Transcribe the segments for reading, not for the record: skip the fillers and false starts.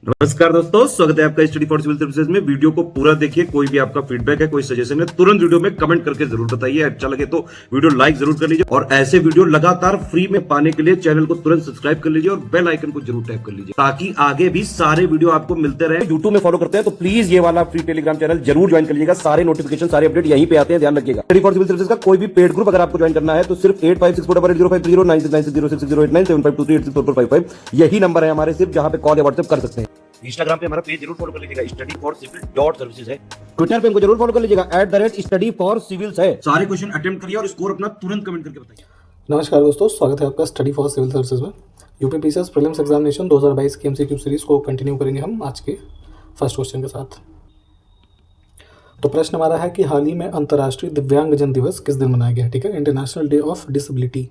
नमस्कार दोस्तों, स्वागत है आपका स्टडी फॉर सिविल सर्विसेज में। वीडियो को पूरा देखिए। कोई भी आपका फीडबैक है, कोई सजेशन है, तुरंत वीडियो में कमेंट करके जरूर बताइए। अच्छा लगे तो वीडियो लाइक जरूर कर लीजिए और ऐसे वीडियो लगातार फ्री में पाने के लिए चैनल को तुरंत सब्सक्राइब कर लीजिए और बेल आइकन को जरूर टैप कर लीजिए ताकि आगे भी सारे वीडियो आपको मिलते रहे। यूट्यूब में फॉलो करते हैं तो प्लीज ये वाला फ्री टेलीग्राम चैनल जरूर ज्वाइन कर लीजिएगा। सारे नोटिफिकेशन, सारे अपडेट यहीं पे आते हैं, ध्यान रखिएगा। स्टडी फॉर सिविल सर्विसेज का कोई भी पेड ग्रुप अगर आपको ज्वाइन करना है तो सिर्फ 856480560660897523864455 यही नंबर है हमारे, सिर्फ जहां पे कॉल या व्हाट्सएप कर सकते हैं। इंस्टाग्राम पे हमारा पेज जरूर फॉलो कर लीजिएगा, study4civil.services है। ट्विटर पे हमको जरूर फॉलो कर लीजिएगा, @study4civils है। सारे क्वेश्चन अटेम्प्ट करिए और स्कोर अपना तुरंत कमेंट करके बताइए। नमस्कार दोस्तों, स्वागत है आपका स्टडी फॉर सिविल सर्विसेज में। यूपी पीसीएस प्रीलिम्स एग्जामिनेशन 2022 की एमसीक्यू सीरीज को कंटिन्यू करेंगे हम आज के फर्स्ट क्वेश्चन के साथ। तो प्रश्न हमारा है कि हाल ही में अंतर्राष्ट्रीय दिव्यांगजन दिवस किस दिन मनाया गया? ठीक है, इंटरनेशनल डे ऑफ डिसेबिलिटी।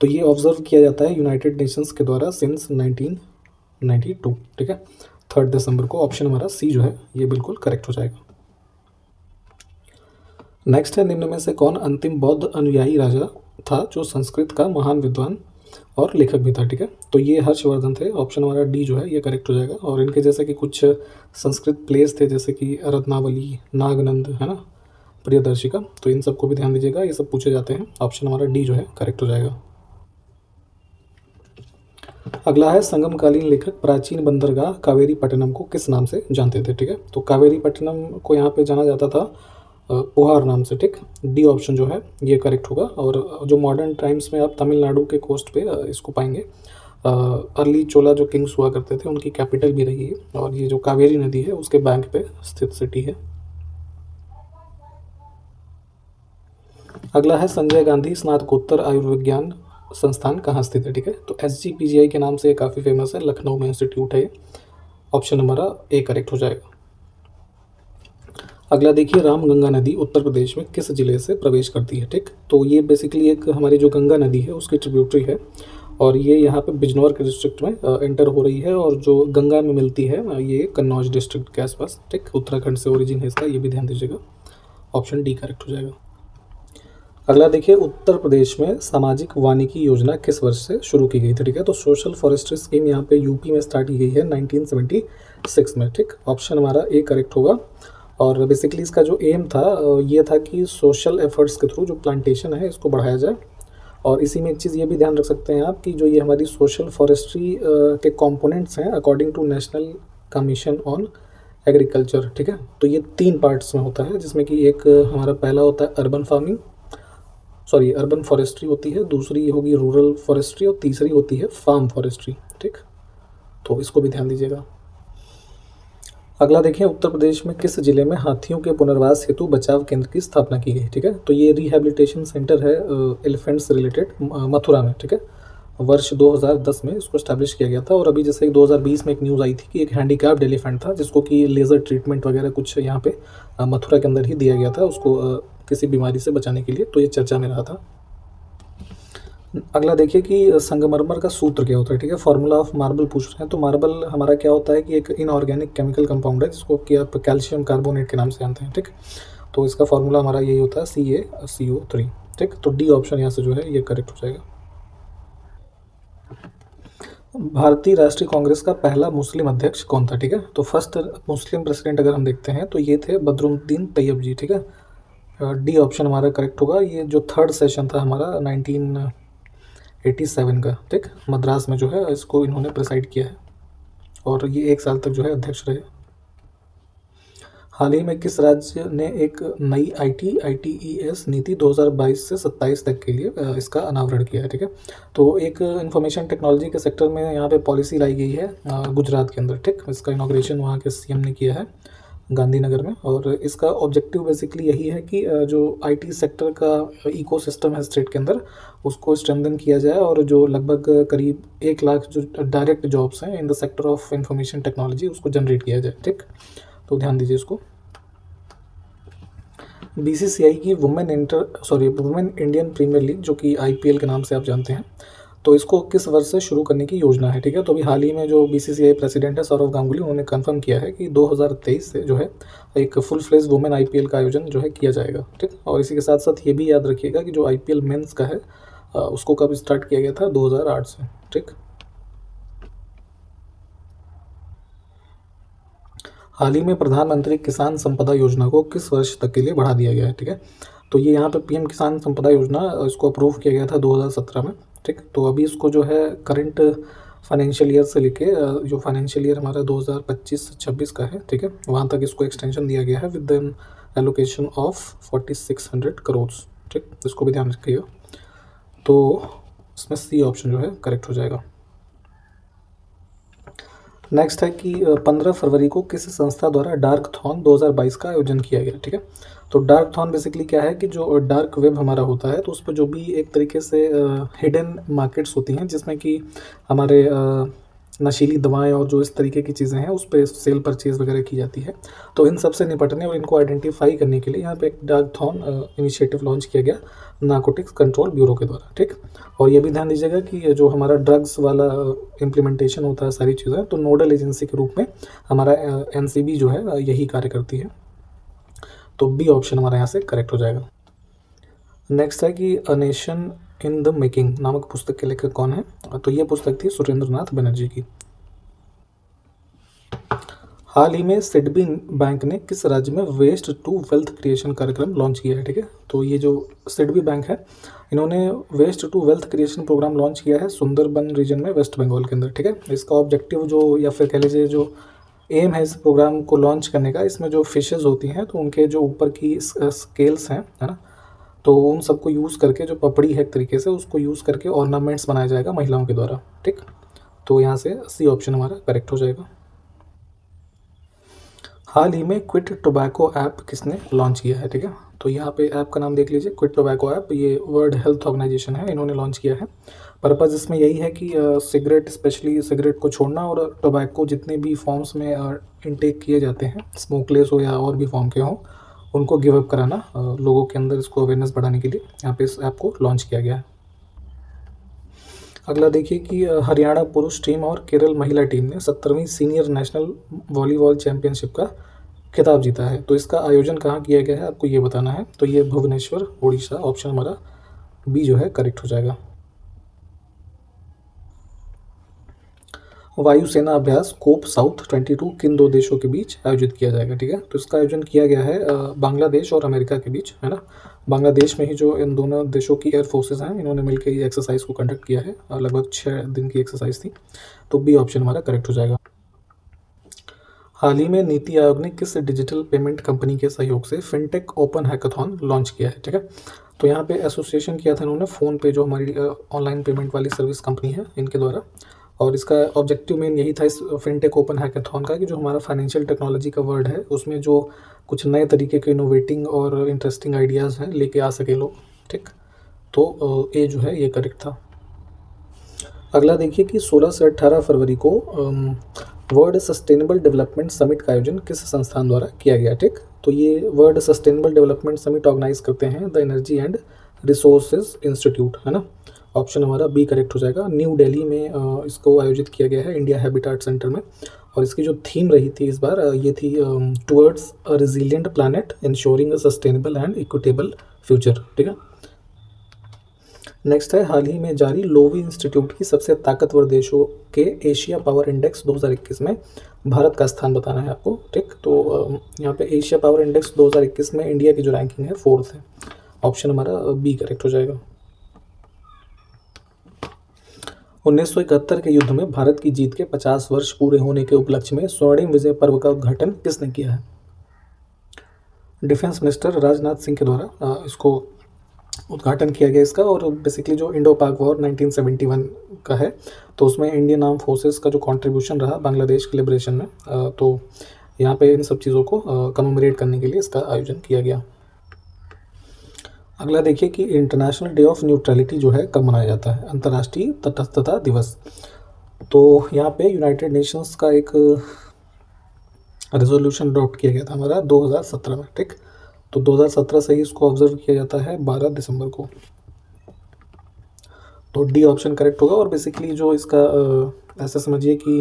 तो ये ऑब्जर्व किया जाता है यूनाइटेड नेशंस के द्वारा सिंस 1992। ठीक है, 3 दिसंबर को। ऑप्शन हमारा सी जो है ये बिल्कुल करेक्ट हो जाएगा। नेक्स्ट है, निम्न में से कौन अंतिम बौद्ध अनुयायी राजा था जो संस्कृत का महान विद्वान और लेखक भी था? ठीक है, तो ये हर्षवर्धन थे। ऑप्शन हमारा डी जो है ये करेक्ट हो जाएगा। और इनके जैसे कि कुछ संस्कृत प्लेस थे जैसे कि रत्नावली, नागनंद, है ना, प्रियदर्शिका, तो इन सबको भी ध्यान दीजिएगा, ये सब पूछे जाते हैं। ऑप्शन हमारा डी जो है करेक्ट हो जाएगा। अगला है, संगमकालीन लेखक प्राचीन बंदरगाह कावेरीपट्टनम को किस नाम से जानते थे? ठीक है, तो कावेरीपट्टनम को यहाँ पे जाना जाता था पुहार नाम से। ठीक, डी ऑप्शन जो है ये करेक्ट होगा। और जो मॉडर्न टाइम्स में आप तमिलनाडु के कोस्ट पे इसको पाएंगे। अर्ली चोला जो किंग्स हुआ करते थे उनकी कैपिटल भी रही है और ये जो कावेरी नदी है उसके बैंक पे स्थित सिटी है। अगला है, संजय गांधी स्नातकोत्तर आयुर्विज्ञान संस्थान कहाँ स्थित है? ठीक है, तो SGPGI के नाम से काफ़ी फेमस है, लखनऊ में इंस्टीट्यूट है। ऑप्शन हमारा ए करेक्ट हो जाएगा। अगला देखिए, रामगंगा नदी उत्तर प्रदेश में किस जिले से प्रवेश करती है? ठीक, तो ये बेसिकली एक हमारी जो गंगा नदी है उसकी ट्रिब्यूटरी है और ये यहाँ पे बिजनौर के डिस्ट्रिक्ट में एंटर हो रही है और जो गंगा में मिलती है ये कन्नौज डिस्ट्रिक्ट के आसपास। ठीक, उत्तराखंड से ओरिजिन है इसका, ये भी ध्यान दीजिएगा। ऑप्शन डी करेक्ट हो जाएगा। अगला देखिए, उत्तर प्रदेश में सामाजिक वानिकी योजना किस वर्ष से शुरू की गई थी? ठीक है, तो सोशल फॉरेस्ट्री स्कीम यहाँ पे यूपी में स्टार्ट की गई है 1976 में। ठीक, ऑप्शन हमारा ए करेक्ट होगा। और बेसिकली इसका जो एम था ये था कि सोशल एफर्ट्स के थ्रू जो प्लांटेशन है इसको बढ़ाया जाए। और इसी में एक चीज़ ये भी ध्यान रख सकते हैं आप कि जो ये हमारी सोशल फॉरेस्ट्री के कंपोनेंट्स हैं according to national commission on agriculture. ठीक है, तो ये 3 पार्ट्स में होता है जिसमें कि एक हमारा पहला होता है अर्बन फॉरेस्ट्री होती है, दूसरी होगी रूरल फॉरेस्ट्री और तीसरी होती है फार्म फॉरेस्ट्री। ठीक, तो इसको भी ध्यान दीजिएगा। अगला देखिए, उत्तर प्रदेश में किस जिले में हाथियों के पुनर्वास हेतु बचाव केंद्र की स्थापना की गई? ठीक है, तो ये रिहैबिलिटेशन सेंटर है एलिफेंट से रिलेटेड मथुरा में। ठीक है, वर्ष 2010 में इसको स्टैब्लिश किया गया था। और अभी जैसे 2020 में एक न्यूज़ आई थी कि एक हैंडीकैप्ड एलिफेंट था जिसको कि लेज़र ट्रीटमेंट वगैरह कुछ यहाँ पे मथुरा के अंदर ही दिया गया था उसको किसी बीमारी से बचाने के लिए, तो ये चर्चा में रहा था। अगला देखिए कि संगमरमर का सूत्र क्या होता है? ठीक है, फार्मूला ऑफ मार्बल पूछ रहे हैं। तो मार्बल हमारा क्या होता है कि एक इनऑर्गेनिक केमिकल कंपाउंड है जिसको कि आप कैल्शियम कार्बोनेट के नाम से जानते हैं। ठीक, तो इसका फार्मूला हमारा यही होता है CaCO3। ठीक, तो डी ऑप्शन यहाँ से जो है ये करेक्ट हो जाएगा। भारतीय राष्ट्रीय कांग्रेस का पहला मुस्लिम अध्यक्ष कौन था? ठीक है, तो फर्स्ट मुस्लिम प्रेसिडेंट अगर हम देखते हैं तो ये थे बदरुद्दीन तैयब जी। ठीक है, डी ऑप्शन हमारा करेक्ट होगा। ये जो 3rd सेशन था हमारा 1987 का, ठीक, मद्रास में जो है इसको इन्होंने प्रेसाइड किया है और ये 1 साल तक जो है अध्यक्ष रहे। हाल ही में किस राज्य ने एक नई ITES नीति 2022 से 27 तक के लिए इसका अनावरण किया है? ठीक है, तो एक इंफॉर्मेशन टेक्नोलॉजी के सेक्टर में यहाँ पे पॉलिसी लाई गई है गुजरात के अंदर। ठीक, इसका इनॉग्रेशन वहाँ के CM ने किया है गांधीनगर में। और इसका ऑब्जेक्टिव बेसिकली यही है कि जो IT सेक्टर का इकोसिस्टम है स्टेट के अंदर उसको स्ट्रेंथन किया जाए और जो लगभग करीब 1 लाख जो डायरेक्ट जॉब्स हैं in the sector of information technology उसको जनरेट किया जाए। ठीक, तो ध्यान दीजिए इसको। BCCI की वुमेन इंडियन प्रीमियर लीग जो कि IPL के नाम से आप जानते हैं, तो इसको किस वर्ष से शुरू करने की योजना है? ठीक है, तो अभी हाल ही में जो BCCI प्रेसिडेंट है सौरव गांगुली, उन्होंने कंफर्म किया है कि 2023 से जो है एक फुल फ्लेज वुमेन IPL का आयोजन जो है किया जाएगा। ठीक, और इसी के साथ साथ ये भी याद रखिएगा कि जो IPL मेंस का है उसको कब स्टार्ट किया गया था? 2008 से। ठीक, हाल ही में प्रधानमंत्री किसान संपदा योजना को किस वर्ष तक के लिए बढ़ा दिया गया है, ठीक है। तो ये यहाँ पे पीएम किसान संपदा योजना इसको अप्रूव किया गया था 2017 में, ठीक। तो अभी इसको जो है करंट फाइनेंशियल ईयर से लेके जो फाइनेंशियल ईयर हमारा 2025-26 का है, ठीक है, वहाँ तक इसको एक्सटेंशन दिया गया है with N allocation of 4600 crore, ठीक। इसको भी ध्यान रखिएगा। तो इसमें सी ऑप्शन जो है करेक्ट हो जाएगा। नेक्स्ट है कि 15 फरवरी को किस संस्था द्वारा डार्क थॉन 2022 का आयोजन किया गया, ठीक है। तो डार्क थॉन बेसिकली क्या है कि जो डार्क वेब हमारा होता है, तो उस पर जो भी एक तरीके से हिडन मार्केट्स होती हैं जिसमें कि हमारे नशीली दवाएं और जो इस तरीके की चीज़ें हैं उस पर सेल परचेज़ वगैरह की जाती है। तो इन सब से निपटने और इनको आइडेंटिफाई करने के लिए यहाँ पे एक डार्क थॉन इनिशिएटिव लॉन्च किया गया नारकोटिक्स कंट्रोल ब्यूरो के द्वारा, ठीक। और ये भी ध्यान दीजिएगा कि ये जो हमारा ड्रग्स वाला इम्प्लीमेंटेशन होता है सारी चीज़ें, तो नोडल एजेंसी के रूप में हमारा एनसीबी जो है यही कार्य करती है। तो बी ऑप्शन हमारा यहाँ से करेक्ट हो जाएगा। नेक्स्ट है कि a nation in the making नामक पुस्तक के लेखक कौन है। तो ये पुस्तक थी सुरेंद्रनाथ बनर्जी की। हाल ही में सिडबी बैंक ने किस राज्य में वेस्ट टू वेल्थ क्रिएशन कार्यक्रम लॉन्च किया है, ठीक है। तो ये जो सिडबी बैंक है, इन्होंने waste to wealth creation programme launch किया है सुंदरबन रीजन में वेस्ट बंगाल के अंदर, ठीक है। इसका ऑब्जेक्टिव जो या फिर कह लीजिए जो एम है इस प्रोग्राम को लॉन्च करने का, इसमें जो फिशेज़ होती हैं तो उनके जो ऊपर की स्केल्स हैं, है ना, तो उन सबको यूज़ करके जो पपड़ी है एक तरीके से उसको यूज़ करके ऑर्नामेंट्स बनाया जाएगा महिलाओं के द्वारा, ठीक। तो यहाँ से सी ऑप्शन हमारा करेक्ट हो जाएगा। हाल ही में क्विट टोबैको ऐप किसने लॉन्च किया है, ठीक है। तो यहाँ पे ऐप का नाम देख लीजिए, क्विट टोबैको ऐप, ये वर्ल्ड हेल्थ ऑर्गेनाइजेशन है, इन्होंने लॉन्च किया है। पर्पज़ इसमें यही है कि सिगरेट, स्पेशली सिगरेट को छोड़ना और टोबैको जितने भी फॉर्म्स में इनटेक किए जाते हैं, स्मोकलेस हो या और भी फॉर्म के हों, उनको गिव अप कराना, लोगों के अंदर इसको अवेयरनेस बढ़ाने के लिए यहाँ पे इस ऐप को लॉन्च किया गया है। अगला देखिए कि हरियाणा पुरुष टीम और केरल महिला टीम ने 17वीं सीनियर नेशनल वॉलीबॉल चैंपियनशिप का खिताब जीता है। तो इसका आयोजन कहाँ किया गया है आपको ये बताना है। तो ये भुवनेश्वर, उड़ीसा, ऑप्शन हमारा बी जो है करेक्ट हो जाएगा। वायुसेना अभ्यास कोप साउथ 22 किन दो देशों के बीच आयोजित किया जाएगा, ठीक है। तो इसका आयोजन किया गया है बांग्लादेश और अमेरिका के बीच, है ना। बांग्लादेश में ही जो इन दोनों देशों की एयर फोर्सेस हैं, इन्होंने मिलकर ये एक्सरसाइज को कंडक्ट किया है। लगभग 6 दिन की एक्सरसाइज थी। तो बी ऑप्शन हमारा करेक्ट हो जाएगा। हाल ही में नीति आयोग ने किस डिजिटल पेमेंट कंपनी के सहयोग से फिनटेक ओपन हैकाथॉन लॉन्च किया है, ठीक है। तो यहाँ पे एसोसिएशन किया था इन्होंने फ़ोन पे, जो हमारी ऑनलाइन पेमेंट वाली सर्विस कंपनी है, इनके द्वारा। और इसका ऑब्जेक्टिव मेन यही था इस फिनटेक ओपन हैकाथॉन का कि जो हमारा फाइनेंशियल टेक्नोलॉजी का वर्ल्ड है उसमें जो कुछ नए तरीके के इनोवेटिंग और इंटरेस्टिंग आइडियाज़ हैं लेके आ सके लोग, ठीक। तो ए जो है ये करेक्ट था। अगला देखिए कि 16 से 18 फरवरी को वर्ल्ड सस्टेनेबल डेवलपमेंट समिट का आयोजन किस संस्थान द्वारा किया गया, ठीक। तो ये world sustainable development summit organise करते हैं the energy and resources institute, है ना। ऑप्शन हमारा बी करेक्ट हो जाएगा। न्यू दिल्ली में इसको आयोजित किया गया है इंडिया हैबिटाट सेंटर में। और इसकी जो थीम रही थी इस बार ये थी towards a resilient planet ensuring a sustainable and equitable future, ठीक है। नेक्स्ट है हाल ही में जारी लोवी इंस्टीट्यूट की सबसे ताकतवर देशों के एशिया पावर इंडेक्स 2021 में भारत का स्थान बताना है आपको, ठीक। तो यहाँ पे एशिया पावर इंडेक्स 2021 में इंडिया की जो रैंकिंग है 4th है। ऑप्शन हमारा बी करेक्ट हो जाएगा। 1971 के युद्ध में भारत की जीत के 50 वर्ष पूरे होने के उपलक्ष्य में स्वर्णिम विजय पर्व का उद्घाटन किसने किया है। डिफेंस मिनिस्टर राजनाथ सिंह के द्वारा इसको उद्घाटन किया गया इसका। और बेसिकली जो इंडो पाक वॉर 1971 का है, तो उसमें इंडियन आर्म फोर्सेस का जो कंट्रीब्यूशन रहा बांग्लादेश के लिबरेशन में, तो यहाँ पे इन सब चीज़ों को कमेमोरेट करने के लिए इसका आयोजन किया गया। अगला देखिए कि इंटरनेशनल डे ऑफ न्यूट्रलिटी जो है कब मनाया जाता है, अंतर्राष्ट्रीय तटस्थता दिवस। तो यहाँ पे यूनाइटेड नेशंस का एक रेजोल्यूशन अडॉप्ट किया गया था हमारा 2017 में, ठीक। तो 2017 से ही इसको ऑब्जर्व किया जाता है 12 दिसंबर को। तो डी ऑप्शन करेक्ट होगा। और बेसिकली जो इसका ऐसा समझिए कि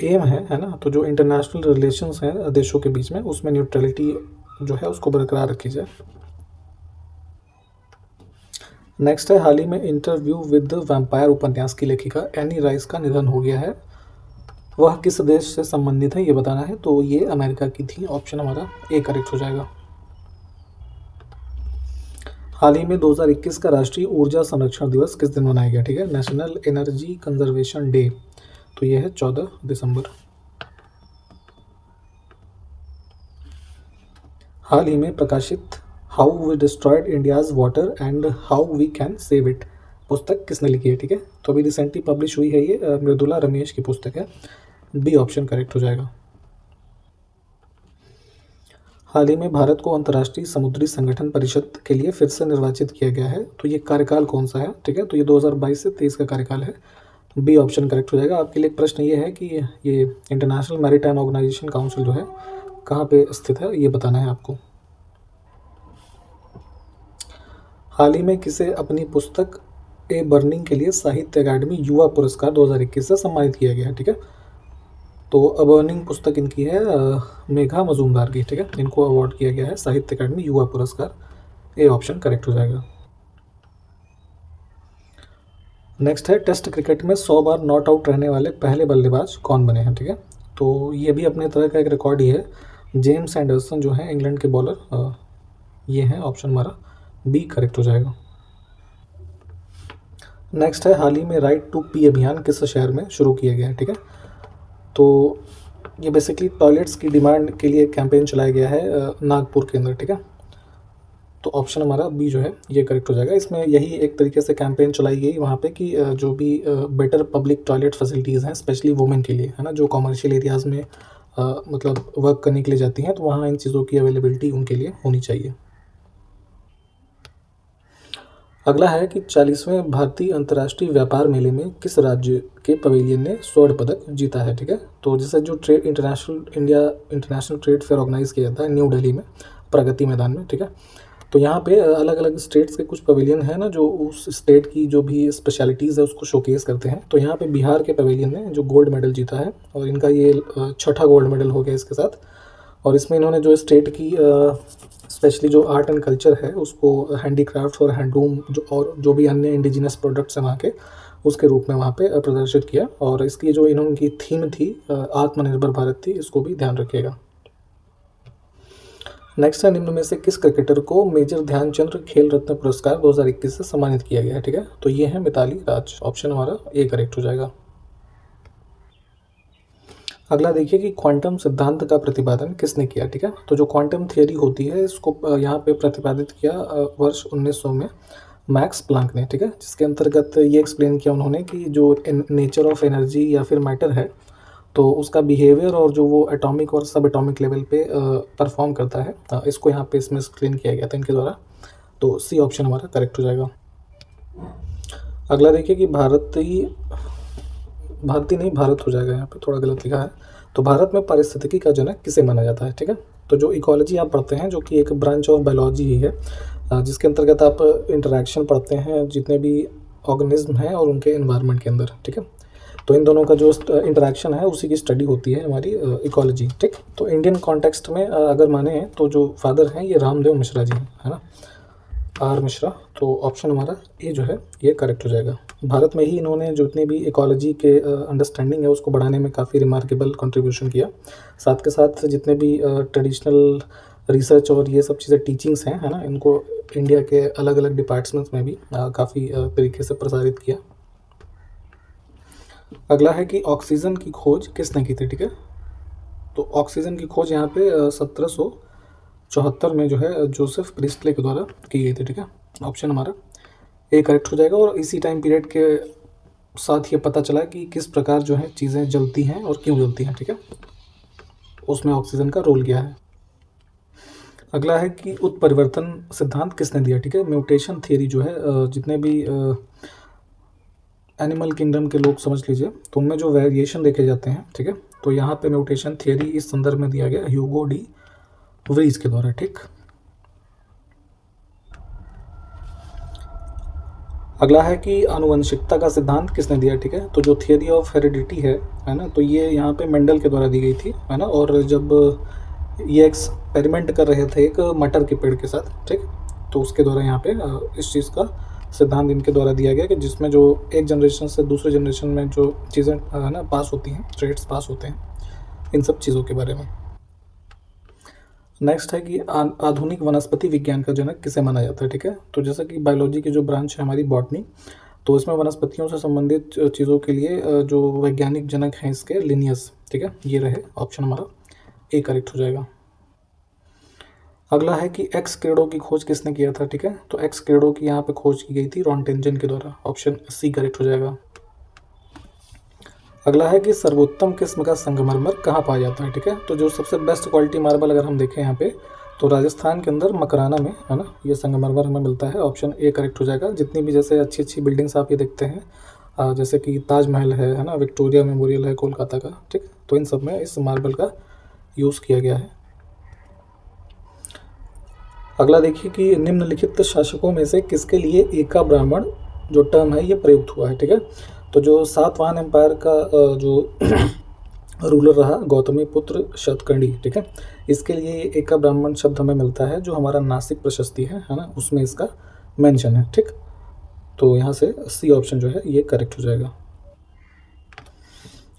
एम है ना, तो जो इंटरनेशनल रिलेशंस हैं देशों के बीच में, उसमें न्यूट्रलिटी जो है उसको बरकरार रखी जाए। नेक्स्ट है हाल ही में इंटरव्यू विद द वैम्पायर उपन्यास की लेखिका एनी राइस का निधन हो गया है। वह किस देश से संबंधित है ये बताना है, तो ये अमेरिका की थी। ऑप्शन हमारा ए करेक्ट हो जाएगा। हाल ही में 2021 का राष्ट्रीय ऊर्जा संरक्षण दिवस किस दिन मनाया गया? ठीक है, नेशनल एनर्जी कंजर्वेशन डे, तो ये है 14 दिसंबर। हाल ही में प्रकाशित how we destroyed India's water and how we can save it पुस्तक किसने लिखी है? ठीक है, तो अभी रिसेंटली पब्लिश हुई है ये, मृदुला रमेश की पुस्तक है। बी ऑप्शन करेक्ट हो जाएगा। हाल ही में भारत को अंतर्राष्ट्रीय समुद्री संगठन परिषद के लिए फिर से निर्वाचित किया गया है, तो ये कार्यकाल कौन सा है? ठीक है, तो ये 2022 से 23 का कार्यकाल है। बी ऑप्शन करेक्ट हो जाएगा। आपके लिए प्रश्न ये है कि ये इंटरनेशनल मैरीटाइम ऑर्गेनाइजेशन काउंसिल जो है कहाँ पे स्थित है, ये बताना है आपको। हाल ही में किसे अपनी पुस्तक ए बर्निंग के लिए साहित्य अकादमी युवा पुरस्कार 2021 से सम्मानित किया गया है? ठीक है, तो अ बर्निंग पुस्तक इनकी है मेघा मजूमदार की। ठीक है, इनको अवार्ड किया गया है साहित्य अकादमी युवा पुरस्कार। ए ऑप्शन करेक्ट हो जाएगा। नेक्स्ट है, टेस्ट क्रिकेट में 100 बार नॉट आउट रहने वाले पहले बल्लेबाज कौन बने हैं? ठीक है, तो ये भी अपने तरह का एक रिकॉर्ड ही है। जेम्स एंडरसन जो है इंग्लैंड के बॉलर, ये हैं। ऑप्शन हमारा बी करेक्ट हो जाएगा। नेक्स्ट है, हाल ही में राइट टू पी अभियान किस शहर में शुरू किया गया है? ठीक है, तो ये बेसिकली टॉयलेट्स की डिमांड के लिए कैंपेन चलाया गया है नागपुर के अंदर। ठीक है, तो ऑप्शन हमारा बी जो है ये करेक्ट हो जाएगा। इसमें यही एक तरीके से कैंपेन चलाई गई वहाँ पे कि जो भी बेटर पब्लिक टॉयलेट फैसिलिटीज़ हैं स्पेशली वुमेन के लिए, है ना, जो कमर्शियल एरियाज़ में मतलब वर्क करने के लिए जाती हैं, तो वहाँ इन चीज़ों की अवेलेबिलिटी उनके लिए होनी चाहिए। अगला है कि 40वें भारतीय अंतर्राष्ट्रीय व्यापार मेले में किस राज्य के पवेलियन ने स्वर्ण पदक जीता है? ठीक है, तो जैसे जो trade international trade fair organise किया जाता है न्यू दिल्ली में प्रगति मैदान में। ठीक है, तो यहाँ पे अलग अलग स्टेट्स के कुछ पवेलियन है ना, जो उस स्टेट की जो भी स्पेशलिटीज़ है उसको शोकेस करते हैं। तो यहाँ पे बिहार के पवेलियन ने जो गोल्ड मेडल जीता है, और इनका ये छठा गोल्ड मेडल हो गया इसके साथ। और इसमें इन्होंने जो स्टेट की स्पेशली जो आर्ट एंड कल्चर है उसको, हैंडीक्राफ्ट और हैंडलूम और जो भी अन्य इंडिजिनस प्रोडक्ट्स हैं वहाँ के, उसके रूप में वहाँ पे प्रदर्शित किया। और इसकी जो इनकी थीम थी आत्मनिर्भर भारत थी, इसको भी ध्यान रखिएगा। नेक्स्ट है, निम्न में से किस क्रिकेटर को मेजर ध्यानचंद खेल रत्न पुरस्कार 2021 से सम्मानित किया गया है? ठीक है, तो ये है मिताली राज। ऑप्शन हमारा ए करेक्ट हो जाएगा। अगला देखिए कि क्वांटम सिद्धांत का प्रतिपादन किसने किया? ठीक है, तो जो क्वांटम थियरी होती है इसको यहाँ पे प्रतिपादित किया वर्ष 1900 में मैक्स प्लांक ने। ठीक है, जिसके अंतर्गत ये एक्सप्लेन किया उन्होंने कि जो नेचर ऑफ एनर्जी या फिर मैटर है, तो उसका बिहेवियर और जो वो एटॉमिक और सब एटॉमिक लेवल पे परफॉर्म करता है, इसको यहाँ पे इसमें एक्सप्लेन किया गया था इनके द्वारा। तो सी ऑप्शन हमारा करेक्ट हो जाएगा। अगला देखिए कि भारत हो जाएगा, यहाँ पे थोड़ा गलत लिखा है। तो भारत में पारिस्थितिकी का जनक किसे माना जाता है? ठीक है, तो जो इकोलॉजी आप पढ़ते हैं, जो कि एक ब्रांच ऑफ बायोलॉजी ही है, जिसके अंतर्गत आप इंटरेक्शन पढ़ते हैं जितने भी ऑर्गेनिज्म हैं और उनके एनवायरनमेंट के अंदर। ठीक है, तो इन दोनों का जो इंटरेक्शन है उसी की स्टडी होती है हमारी इकोलॉजी। ठीक, तो इंडियन कॉन्टेक्स्ट में अगर माने तो जो फादर हैं ये रामदेव मिश्रा जी हैं, है ना, आर मिश्रा। तो ऑप्शन हमारा ए जो है ये करेक्ट हो जाएगा। भारत में ही इन्होंने जितनी भी इकोलॉजी के अंडरस्टैंडिंग है उसको बढ़ाने में काफ़ी रिमार्केबल कंट्रीब्यूशन किया। साथ के साथ जितने भी ट्रेडिशनल रिसर्च और ये सब चीज़ें टीचिंग्स हैं, है ना, इनको इंडिया के अलग अलग डिपार्टमेंट्स में भी काफ़ी तरीके से प्रसारित किया। अगला है कि ऑक्सीजन की खोज किसने की थी? ठीक है, तो ऑक्सीजन की खोज यहाँ पे 1774 में जो है जोसेफ प्रिस्टले के द्वारा की गई थी। ठीक है, ऑप्शन हमारा ए करेक्ट हो जाएगा। और इसी टाइम पीरियड के साथ ये पता चला कि किस प्रकार जो है चीज़ें जलती हैं और क्यों जलती हैं। ठीक है, उसमें ऑक्सीजन का रोल क्या है। अगला है कि उत्परिवर्तन सिद्धांत किसने दिया? ठीक है, म्यूटेशन थियरी जो है जितने भी एनिमल किंगडम के लोग समझ लीजिए, तो उनमें जो वेरिएशन देखे जाते हैं, ठीक है, तो यहाँ पे म्यूटेशन थियरी इस संदर्भ में दिया गया ह्यूगो डी व्रीज के द्वारा। ठीक, अगला है कि आनुवंशिकता का सिद्धांत किसने दिया? ठीक है, तो जो थियरी ऑफ हेरिडिटी है ना, तो ये यहाँ पे मेंडल के द्वारा दी गई थी, है ना। और जब ये एक्सपेरिमेंट कर रहे थे एक मटर के पेड़ के साथ, ठीक, तो उसके द्वारा यहाँ पे इस चीज़ का सिद्धांत इनके द्वारा दिया गया कि जिसमें जो एक जनरेशन से दूसरे जनरेशन में जो चीज़ें है ना पास होती हैं, ट्रेड्स पास होते हैं, इन सब चीज़ों के बारे में। नेक्स्ट है कि आधुनिक वनस्पति विज्ञान का जनक किसे माना जाता है, ठीक है। तो जैसा कि बायोलॉजी की जो ब्रांच है हमारी बॉटनी, तो इसमें वनस्पतियों से संबंधित चीज़ों के लिए जो वैज्ञानिक जनक हैं इसके लिनियस, ठीक है। ये रहे ऑप्शन हमारा ए करेक्ट हो जाएगा। अगला है कि एक्स किरणों की खोज किसने किया था, ठीक है। तो एक्स किरणों की यहाँ पे खोज की गई थी रॉन्टेंजन के द्वारा, ऑप्शन सी करेक्ट हो जाएगा। अगला है कि सर्वोत्तम किस्म का संगमरमर कहाँ पाया जाता है, ठीक है। तो जो सबसे बेस्ट क्वालिटी मार्बल अगर हम देखें यहाँ पे, तो राजस्थान के अंदर मकराना में है ना ये संगमरमर हमें मिलता है, ऑप्शन ए करेक्ट हो जाएगा। जितनी भी जैसे अच्छी अच्छी बिल्डिंग्स आप ये देखते हैं, जैसे कि ताजमहल है ना, विक्टोरिया मेमोरियल है कोलकाता का, ठीक, तो इन सब में इस मार्बल का यूज़ किया गया है। अगला देखिए कि निम्नलिखित शासकों में से किसके लिए एका ब्राह्मण जो टर्म है ये प्रयुक्त हुआ है, ठीक है। तो जो सातवाहन एम्पायर का जो रूलर रहा गौतमी पुत्र शतकर्णी, ठीक है, इसके लिए एका ब्राह्मण शब्द हमें मिलता है जो हमारा नासिक प्रशस्ति है ना, उसमें इसका मेंशन है, ठीक। तो यहाँ से सी ऑप्शन जो है ये करेक्ट हो जाएगा।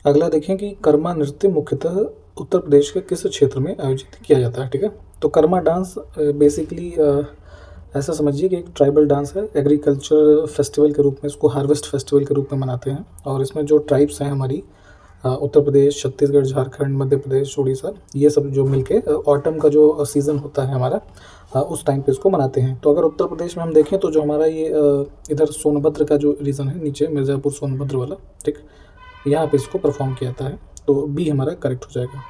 अगला देखें कि कर्मा नृत्य मुख्यतः उत्तर प्रदेश के किस क्षेत्र में आयोजित किया जाता है, ठीक है। तो कर्मा डांस बेसिकली ऐसा समझिए कि एक ट्राइबल डांस है, एग्रीकल्चर फेस्टिवल के रूप में इसको हार्वेस्ट फेस्टिवल के रूप में मनाते हैं। और इसमें जो ट्राइब्स हैं हमारी उत्तर प्रदेश, छत्तीसगढ़, झारखंड, मध्य प्रदेश, उड़ीसा, ये सब जो मिलके ऑटम का जो सीज़न होता है हमारा, उस टाइम पे इसको मनाते हैं। तो अगर उत्तर प्रदेश में हम देखें तो जो हमारा ये इधर सोनभद्र का जो रीजन है नीचे मिर्ज़ापुर सोनभद्र वाला, ठीक, यहाँ पे इसको परफॉर्म किया जाता है। तो बी हमारा करेक्ट हो जाएगा।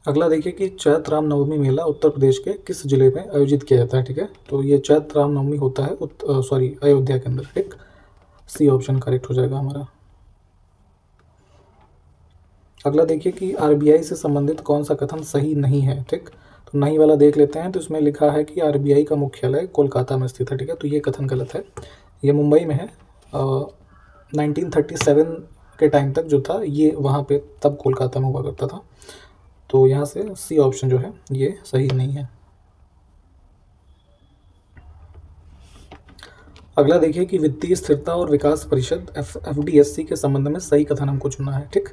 अगला देखिए कि चैत्र रामनवमी मेला उत्तर प्रदेश के किस जिले में आयोजित किया जाता है, ठीक है। तो ये चैत्र रामनवमी होता है अयोध्या के अंदर, ठीक, सी ऑप्शन करेक्ट हो जाएगा हमारा। अगला देखिए कि आरबीआई से संबंधित कौन सा कथन सही नहीं है, ठीक। तो नहीं वाला देख लेते हैं। तो इसमें लिखा है कि आरबीआई का मुख्यालय कोलकाता में स्थित है, ठीक है। तो ये कथन गलत है, ये मुंबई में है। 1937 के टाइम तक जो था ये वहाँ पे तब कोलकाता में हुआ करता था। तो यहाँ से सी ऑप्शन जो है ये सही नहीं है। अगला देखिए कि वित्तीय स्थिरता और विकास परिषद एफडीएससी के संबंध में सही कथन हमको चुनना है, ठीक।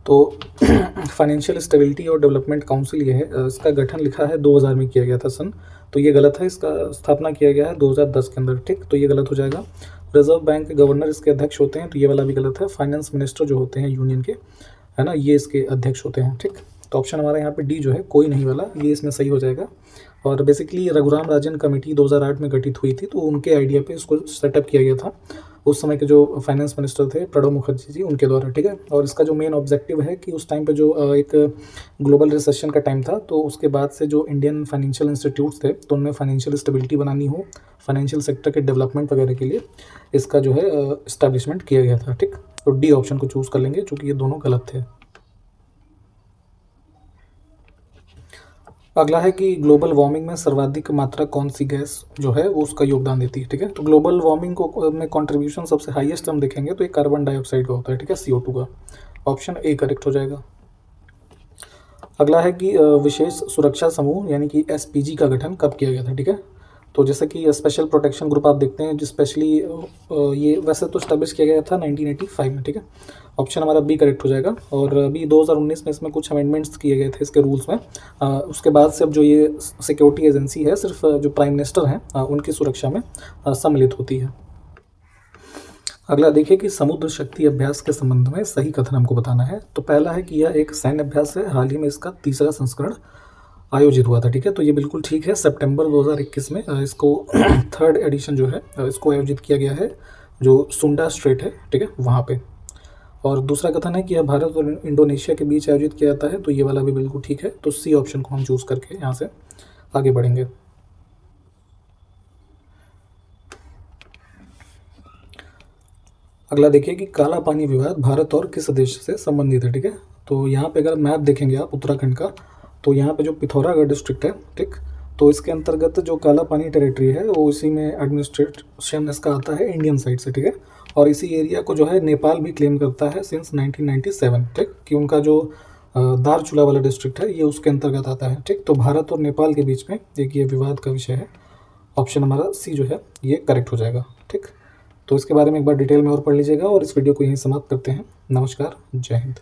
तो फाइनेंशियल स्टेबिलिटी और डेवलपमेंट काउंसिल ये है, इसका गठन लिखा है 2000 में किया गया था सन, तो ये गलत है। इसका स्थापना किया गया है 2010 के अंदर, ठीक, तो ये गलत हो जाएगा। रिजर्व बैंक के गवर्नर इसके अध्यक्ष होते हैं, तो ये वाला भी गलत है। फाइनेंस मिनिस्टर जो होते हैं यूनियन के, है ना, ये इसके अध्यक्ष होते हैं, ठीक। तो ऑप्शन हमारा यहाँ पे डी जो है कोई नहीं वाला, ये इसमें सही हो जाएगा। और बेसिकली रघुराम राजन कमेटी 2008 में गठित हुई थी, तो उनके आइडिया पे इसको सेटअप किया गया था। उस समय के जो फाइनेंस मिनिस्टर थे प्रणब मुखर्जी जी, उनके द्वारा, ठीक है। और इसका जो मेन ऑब्जेक्टिव है कि उस टाइम पे जो एक ग्लोबल रिसेशन का टाइम था, तो उसके बाद से जो इंडियन फाइनेंशियल इंस्टीट्यूट्स थे, तो उनमें फाइनेंशियल स्टेबिलिटी बनानी हो, फाइनेंशियल सेक्टर के डेवलपमेंट वगैरह के लिए इसका जो है इस्टेब्लिशमेंट किया गया था, ठीक। तो डी ऑप्शन को चूज़ कर लेंगे चूँकि ये दोनों गलत थे। अगला है कि ग्लोबल वार्मिंग में सर्वाधिक मात्रा कौन सी गैस जो है वो उसका योगदान देती है, ठीक है। तो ग्लोबल वार्मिंग को में कंट्रीब्यूशन सबसे हाईएस्ट हम देखेंगे तो ये कार्बन डाइऑक्साइड का होता है, ठीक है, CO2 का, ऑप्शन ए करेक्ट हो जाएगा। अगला है कि विशेष सुरक्षा समूह यानी कि SPG का गठन कब किया गया था, ठीक है। तो जैसे कि स्पेशल प्रोटेक्शन ग्रुप आप देखते हैं, जो स्पेशली ये वैसे तो स्टैब्लिश किया गया था 1985 में, ठीक है, ऑप्शन हमारा बी करेक्ट हो जाएगा। और अभी 2019 में इसमें कुछ अमेंडमेंट्स किए गए थे इसके रूल्स में। उसके बाद से अब जो ये सिक्योरिटी एजेंसी है सिर्फ जो प्राइम मिनिस्टर हैं उनकी सुरक्षा में सम्मिलित होती है। अगला देखिए कि समुद्र शक्ति अभ्यास के संबंध में सही कथन हमको बताना है। तो पहला है कि यह एक सैन्य अभ्यास है, हाल ही में इसका 3रा संस्करण आयोजित हुआ था, ठीक है। तो ये बिल्कुल ठीक है, सितंबर 2021 में इसको 3rd एडिशन जो है इसको आयोजित किया गया है, जो सुंडा स्ट्रेट है, ठीक है, वहाँ पे। और दूसरा कथन है कि यह भारत और इंडोनेशिया के बीच आयोजित किया जाता है, तो ये वाला भी बिल्कुल ठीक है। तो सी ऑप्शन को हम चूज़ करके यहाँ से आगे बढ़ेंगे। अगला देखिए कि काला पानी विवाद भारत और किस देश से संबंधित है, ठीक है। तो यहाँ पे अगर मैप देखेंगे आप उत्तराखंड का, तो यहाँ पे जो पिथौरागढ़ डिस्ट्रिक्ट है, ठीक, तो इसके अंतर्गत जो काला पानी टेरिटरी है वो इसी में एडमिनिस्ट्रेशन इसका आता है इंडियन साइड से, ठीक है। और इसी एरिया को जो है नेपाल भी क्लेम करता है सिंस 1997, ठीक, कि उनका जो दारचूला वाला डिस्ट्रिक्ट है ये उसके अंतर्गत आता है, ठीक। तो भारत और नेपाल के बीच में एक ये विवाद का विषय है। ऑप्शन हमारा सी जो है ये करेक्ट हो जाएगा। ठीक, तो इसके बारे में एक बार डिटेल में और पढ़ लीजिएगा और इस वीडियो को यहीं समाप्त करते हैं। नमस्कार, जय हिंद।